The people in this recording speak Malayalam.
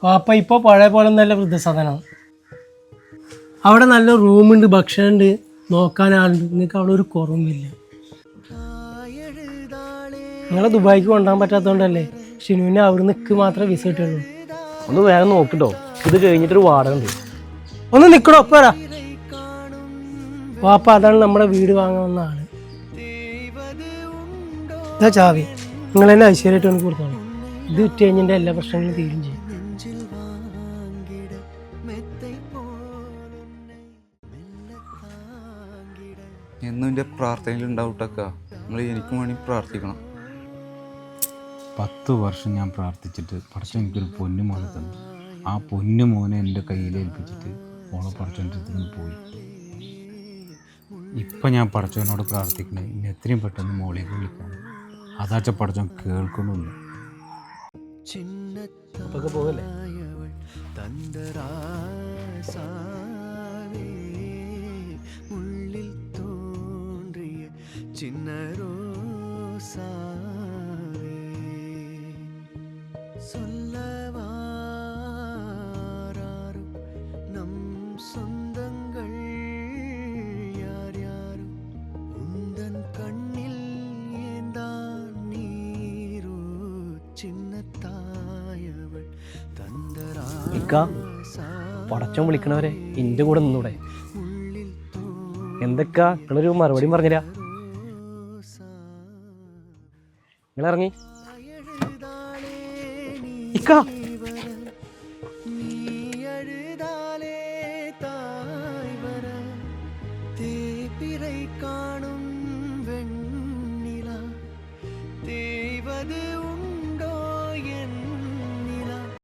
വാപ്പ ഇപ്പോൾ പഴയ പോലെ നല്ല വൃദ്ധസദനമാണ്. അവിടെ നല്ല റൂമുണ്ട്, ഭക്ഷണമുണ്ട്, നോക്കാൻ ആളുണ്ട്. നിങ്ങൾക്ക് അവിടെ ഒരു കുറവുമില്ല. നിങ്ങളെ ദുബായിക്ക് കൊണ്ടുപോകാൻ പറ്റാത്തതുകൊണ്ടല്ലേ ഷിനുവിനെ അവിടെ നിൽക്ക് മാത്രമേ വിസ കിട്ടുള്ളൂ. ഒന്ന് വേഗം നോക്കിട്ടോ, ഇത് കഴിഞ്ഞിട്ടൊരു വാടക ഉണ്ട്. ഒന്ന് നിൽക്കണോ ഒപ്പരാ. വാപ്പ അതാണ് നമ്മുടെ വീട് വാങ്ങാവുന്ന ആള്. ഇതാ ചാവി, നിങ്ങൾ തന്നെ ഐശ്വര്യമായിട്ട് എനിക്ക് കൊടുത്തോളൂ. ഇത് വിറ്റ് കഴിഞ്ഞിട്ട് എല്ലാ പ്രശ്നങ്ങളും തീരും ചെയ്യും. എന്നും എൻ്റെ പ്രാർത്ഥനയിൽ ഉണ്ടാവട്ടക്ക. നിങ്ങൾ എനിക്കും വേണ്ടി പ്രാർത്ഥിക്കണം. 10 വർഷം ഞാൻ പ്രാർത്ഥിച്ചിട്ട് പടച്ചോൻ എനിക്കൊരു പൊന്നു മോനെ തന്നു. ആ പൊന്നു മോനെ എൻ്റെ കയ്യിലേൽപ്പിച്ചിട്ട് ഓളെ പടച്ചോൻ്റെ അടുത്ത് പോയി. ഇപ്പം ഞാൻ പടച്ചോനോട് പ്രാർത്ഥിക്കണേ ഇനി എത്രയും പെട്ടെന്ന് മോളിലേക്ക് വിളിക്കണം. അതാച്ച പടച്ചോൻ കേൾക്കണമില്ല. അപ്പൊക്കെ പോകല്ലേ? ഇക്ക, പടച്ചോൻ വിളിക്കണവരെ എൻ്റെ കൂടെ നിന്നൂടെ? എന്തൊക്കെ നിങ്ങളൊരു മറുപടിയും പറഞ്ഞുതരാ. നിങ്ങളിറങ്ങി. ഇക്ക